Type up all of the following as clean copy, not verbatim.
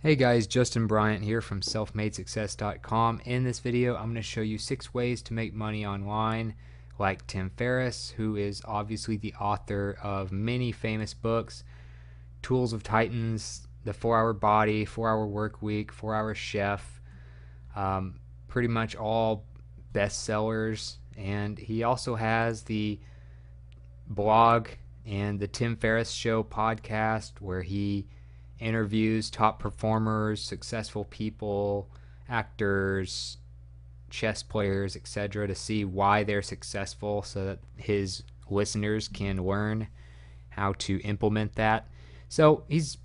Hey guys, Justin Bryant here from selfmadesuccess.com. In this video, I'm going to show you 6 ways to make money online, like Tim Ferriss, who is obviously the author of many famous books: Tools of Titans, The 4-Hour Body, 4-Hour Work Week, 4-Hour Chef, pretty much all bestsellers. And he also has the blog and the Tim Ferriss Show podcast, where he interviews top performers, successful people, actors, chess players, etc., to see why they're successful so that his listeners can learn how to implement that. So he's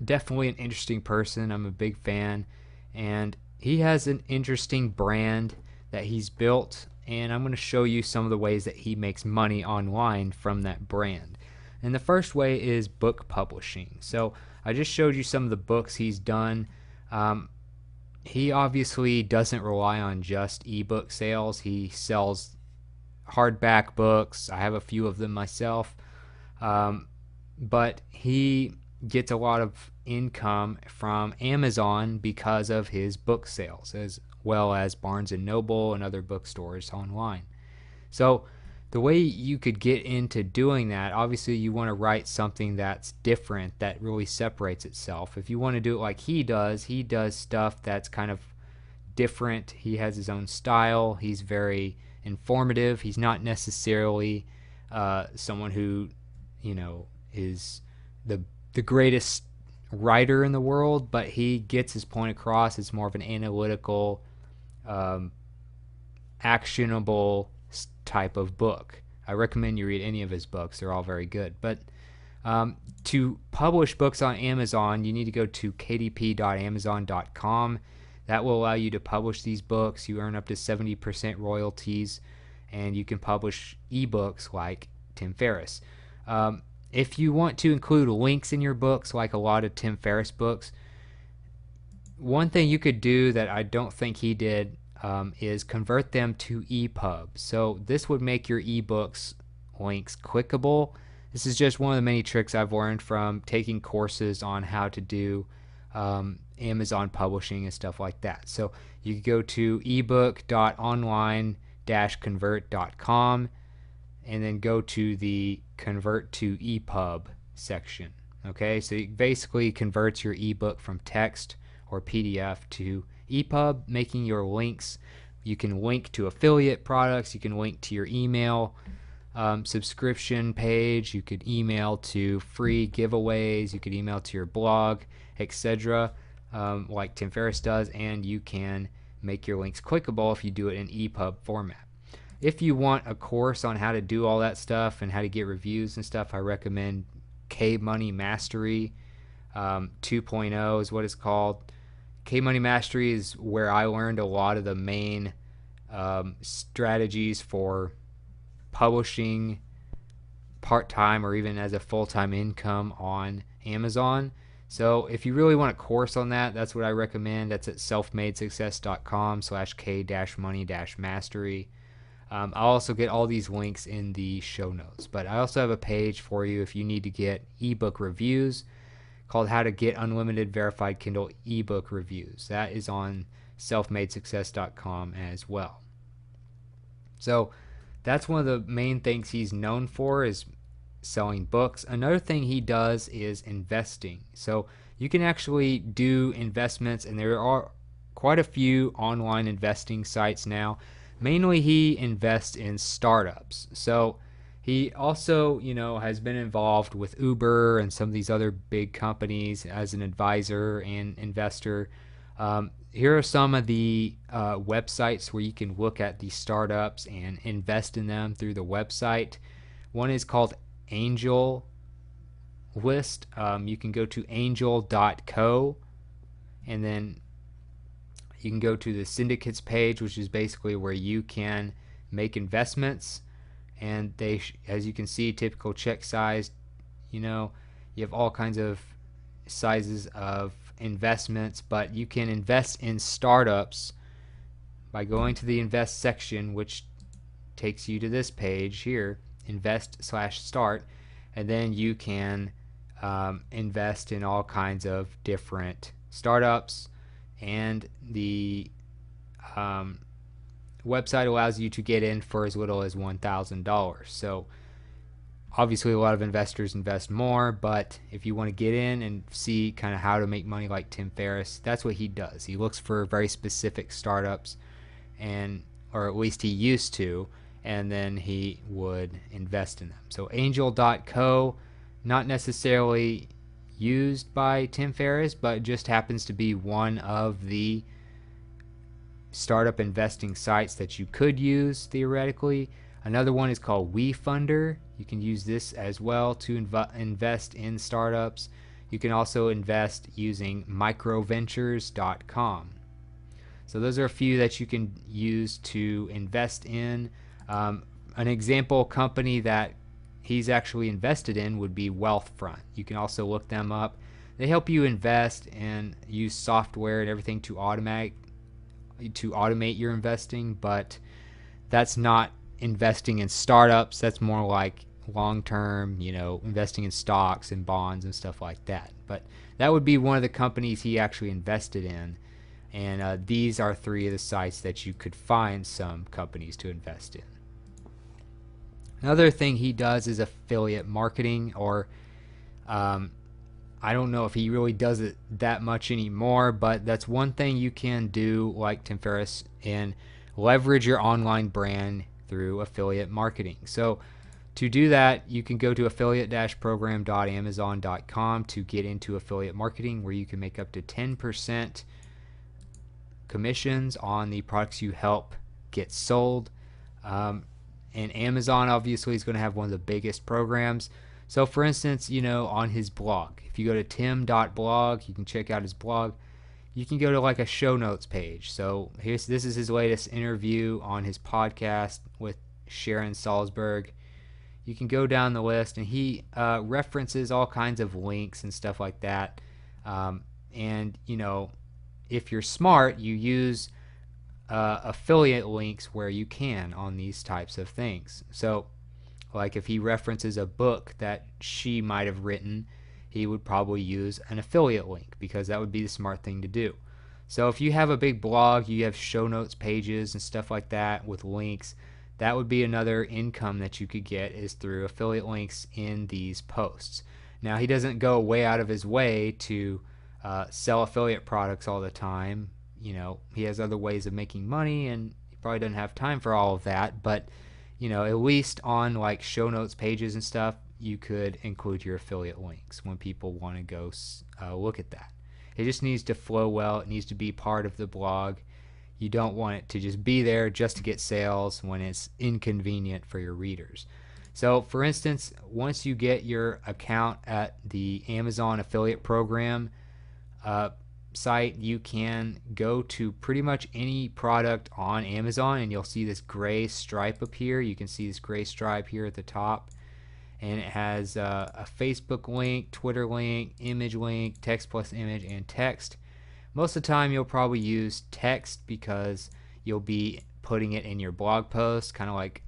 definitely an interesting person. I'm a big fan. And he has an interesting brand that he's built. And I'm going to show you some of the ways that he makes money online from that brand. And the first way is book publishing. So I just showed you some of the books he's done. He obviously doesn't rely on just ebook sales. He sells hardback books. I have a few of them myself. But he gets a lot of income from Amazon because of his book sales, as well as Barnes and Noble and other bookstores online. So the way you could get into doing that, obviously you want to write something that's different, that really separates itself. If you want to do it like he does stuff that's kind of different. He has his own style. He's very informative. He's not necessarily someone who, is the greatest writer in the world, but he gets his point across. It's more of an analytical, actionable type of book. I recommend you read any of his books. They're all very good. But to publish books on Amazon, you need to go to kdp.amazon.com. That will allow you to publish these books. You earn up to 70% royalties, and you can publish ebooks like Tim Ferriss. If you want to include links in your books, like a lot of Tim Ferriss books, one thing you could do that I don't think he did is convert them to EPUB. So this would make your ebooks links clickable. This is just one of the many tricks I've learned from taking courses on how to do Amazon publishing and stuff like that. So you can go to ebook.online-convert.com and then go to the convert to EPUB section. Okay, so it basically converts your ebook from text or PDF to EPUB, making your links. You can link to affiliate products. You can link to your email subscription page. You could email to free giveaways. You could email to your blog, etc., like Tim Ferriss does, and you can make your links clickable if you do it in EPUB format. If you want a course on how to do all that stuff and how to get reviews and stuff, I recommend K-Money Mastery 2.0 is what it's called. K-Money Mastery is where I learned a lot of the main strategies for publishing part-time or even as a full-time income on Amazon. So if you really want a course on that, that's what I recommend. That's at selfmadesuccess.com/k-money-mastery. I'll also get all these links in the show notes. But I also have a page for you if you need to get ebook reviews called How to Get Unlimited Verified Kindle Ebook Reviews. That is on selfmadesuccess.com as well. So that's one of the main things he's known for, is selling books. Another thing he does is investing. So you can actually do investments, and there are quite a few online investing sites now. Mainly he invests in startups. So he also, has been involved with Uber and some of these other big companies as an advisor and investor. Here are some of the websites where you can look at these startups and invest in them through the website. One is called Angel List. You can go to angel.co, and then you can go to the syndicates page, which is basically where you can make investments. And they, as you can see, typical check size, you have all kinds of sizes of investments, but you can invest in startups by going to the invest section, which takes you to this page here, invest/start, and then you can invest in all kinds of different startups, and the website allows you to get in for as little as $1,000. So obviously a lot of investors invest more, but if you want to get in and see kind of how to make money like Tim Ferriss, that's what he does. He looks for very specific startups, and or at least he used to, and then he would invest in them. So Angel.co, not necessarily used by Tim Ferriss, but just happens to be one of the startup investing sites that you could use theoretically. Another one is called WeFunder. You can use this as well to invest in startups. You can also invest using microventures.com. So those are a few that you can use to invest in. An example company that he's actually invested in would be Wealthfront. You can also look them up. They help you invest and use software and everything to automate your investing, but that's not investing in startups. That's more like long-term, investing in stocks and bonds and stuff like that. But that would be one of the companies he actually invested in. And these are three of the sites that you could find some companies to invest in. Another thing he does is affiliate marketing, or I don't know if he really does it that much anymore, but that's one thing you can do like Tim Ferriss and leverage your online brand through affiliate marketing. So to do that, you can go to affiliate-program.amazon.com to get into affiliate marketing, where you can make up to 10% commissions on the products you help get sold. And Amazon obviously is going to have one of the biggest programs. So for instance, on his blog, if you go to tim.blog, you can check out his blog. You can go to like a show notes page. So this is his latest interview on his podcast with Sharon Salzberg. You can go down the list, and he references all kinds of links and stuff like that. And if you're smart, you use affiliate links where you can on these types of things. So like if he references a book that she might have written, he would probably use an affiliate link, because that would be the smart thing to do. So if you have a big blog, you have show notes pages and stuff like that with links, that would be another income that you could get, is through affiliate links in these posts. Now he doesn't go way out of his way to sell affiliate products all the time. He has other ways of making money, and he probably doesn't have time for all of that, but at least on like show notes pages and stuff, you could include your affiliate links when people want to go look at that. It just needs to flow well. It needs to be part of the blog. You don't want it to just be there just to get sales when it's inconvenient for your readers. So for instance, once you get your account at the Amazon affiliate program site, you can go to pretty much any product on Amazon, and you'll see this gray stripe appear. You can see this gray stripe here at the top, and it has a Facebook link, Twitter link, image link, text plus image, and text. Most of the time you'll probably use text because you'll be putting it in your blog post, kind of like,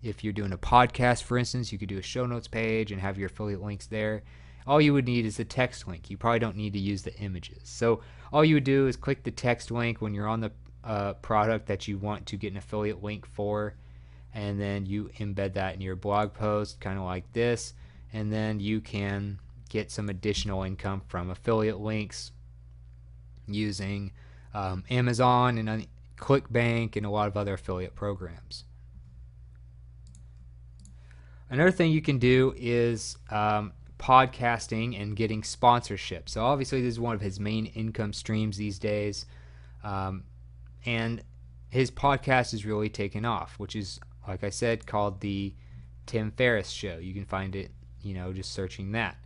if you're doing a podcast, for instance, you could do a show notes page and have your affiliate links there. All you would need is a text link. You probably don't need to use the images. So all you would do is click the text link when you're on the product that you want to get an affiliate link for, and then you embed that in your blog post, kind of like this, and then you can get some additional income from affiliate links using Amazon and ClickBank and a lot of other affiliate programs. Another thing you can do is podcasting and getting sponsorship. So obviously this is one of his main income streams these days, and his podcast is really taken off, which is, like I said, called the Tim Ferriss Show. You can find it, just searching that.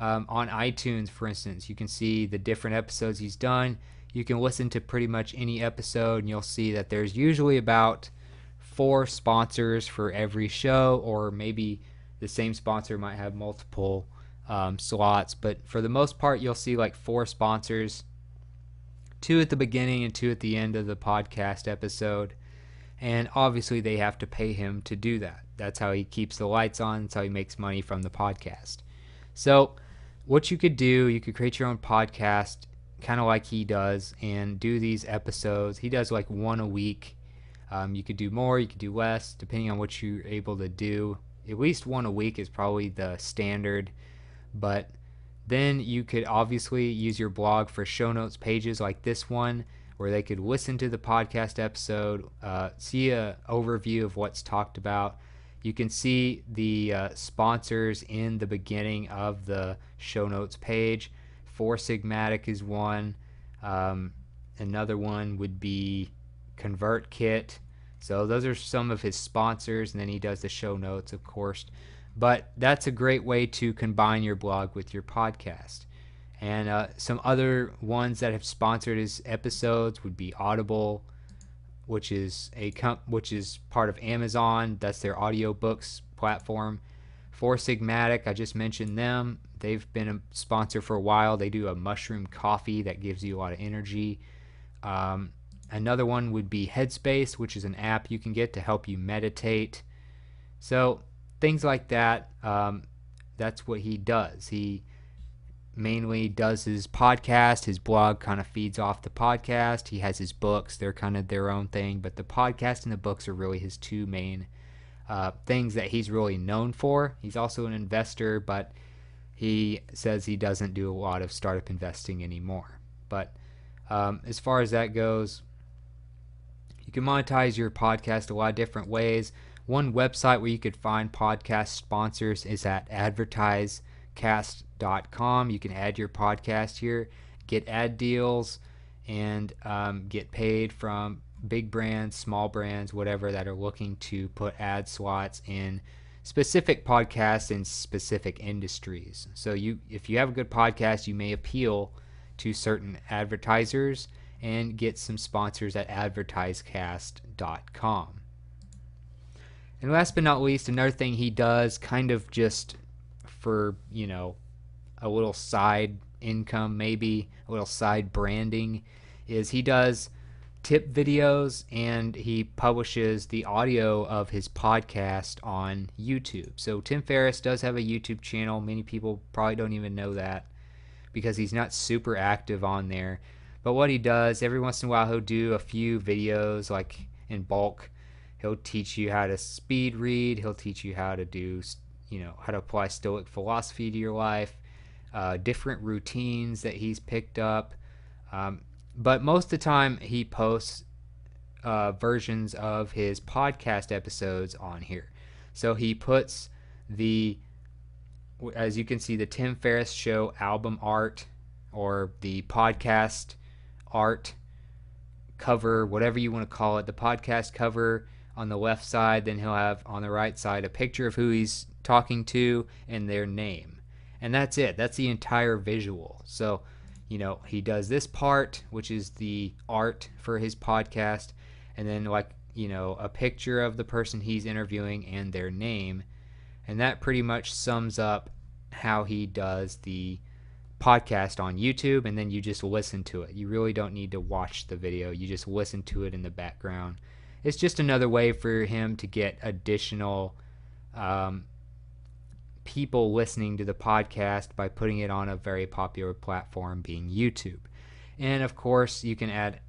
On iTunes, for instance, you can see the different episodes he's done. You can listen to pretty much any episode, and you'll see that there's usually about 4 sponsors for every show, or maybe the same sponsor might have multiple slots, but for the most part you'll see like 4 sponsors, 2 at the beginning and 2 at the end of the podcast episode, and obviously they have to pay him to do that. That's how he keeps the lights on. That's how he makes money from the podcast. So what you could do, you could create your own podcast kind of like he does and do these episodes. He does like one a week. You could do more, you could do less, depending on what you're able to do. At least one a week is probably the standard, but then you could obviously use your blog for show notes pages like this one, where they could listen to the podcast episode, see an overview of what's talked about. You can see the sponsors in the beginning of the show notes page. Four Sigmatic is one. Another one would be ConvertKit. So those are some of his sponsors, and then he does the show notes, of course. But that's a great way to combine your blog with your podcast. And some other ones that have sponsored his episodes would be Audible, which is part of Amazon. That's their audiobooks platform. Four Sigmatic, I just mentioned them. They've been a sponsor for a while. They do a mushroom coffee that gives you a lot of energy. Another one would be Headspace, which is an app you can get to help you meditate. So things like that. That's what he does. He mainly does his podcast. His blog kind of feeds off the podcast. He has his books. They're kind of their own thing. But the podcast and the books are really his two main things that he's really known for. He's also an investor, but he says he doesn't do a lot of startup investing anymore. But as far as that goes, you can monetize your podcast a lot of different ways. One website where you could find podcast sponsors is at advertisecast.com. You can add your podcast here, get ad deals, and get paid from big brands, small brands, whatever, that are looking to put ad slots in specific podcasts in specific industries. So if you have a good podcast, you may appeal to certain advertisers and get some sponsors at advertisecast.com. And last but not least, another thing he does, kind of just for, a little side income, maybe a little side branding, is he does tip videos and he publishes the audio of his podcast on YouTube. So Tim Ferriss does have a YouTube channel. Many people probably don't even know that because he's not super active on there. But what he does, every once in a while he'll do a few videos like in bulk. He'll teach you how to speed read. He'll teach you how to do, how to apply Stoic philosophy to your life, different routines that he's picked up. But most of the time he posts versions of his podcast episodes on here. So he puts as you can see, the Tim Ferriss Show album art or the podcast art cover, whatever you want to call it, the podcast cover on the left side. Then he'll have on the right side a picture of who he's talking to and their name. And that's it. That's the entire visual. So, he does this part, which is the art for his podcast, and then a picture of the person he's interviewing and their name. And that pretty much sums up how he does the podcast on YouTube, and then you just listen to it. You really don't need to watch the video. You just listen to it in the background. It's just another way for him to get additional people listening to the podcast by putting it on a very popular platform, being YouTube. And of course, you can add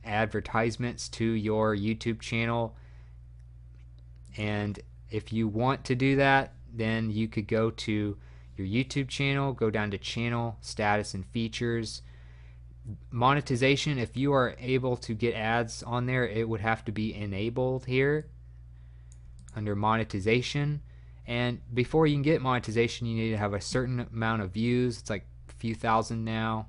advertisements to your YouTube channel. And if you want to do that, then you could go to your YouTube channel, go down to channel, status, and features. Monetization, if you are able to get ads on there, it would have to be enabled here under monetization. And before you can get monetization, you need to have a certain amount of views. It's like a few thousand now.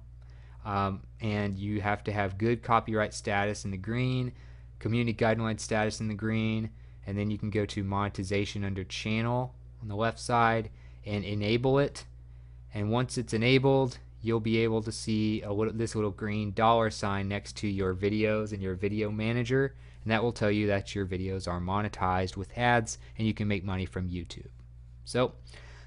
And you have to have good copyright status in the green, community guideline status in the green, and then you can go to monetization under channel on the left side and enable it. And once it's enabled, you'll be able to see this little green $sign next to your videos in your video manager, and that will tell you that your videos are monetized with ads and you can make money from YouTube. So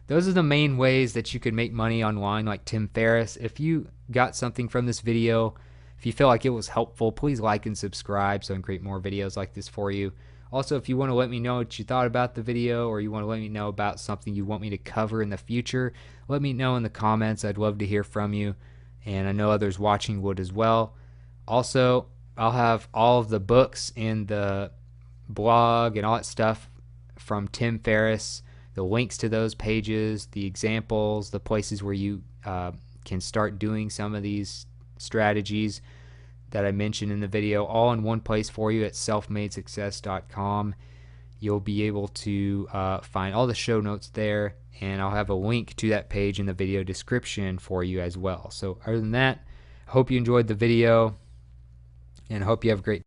those are the main ways that you can make money online like Tim Ferriss. If you got something from this video, if you feel like it was helpful, please like and subscribe so I can create more videos like this for you. Also, if you want to let me know what you thought about the video, or you want to let me know about something you want me to cover in the future, let me know in the comments. I'd love to hear from you. and I know others watching would as well. Also, I'll have all of the books and the blog and all that stuff from Tim Ferriss, the links to those pages, the examples, the places where you can start doing some of these strategies that I mentioned in the video, all in one place for you at selfmadesuccess.com. You'll be able to find all the show notes there, and I'll have a link to that page in the video description for you as well. So other than that, I hope you enjoyed the video, and I hope you have a great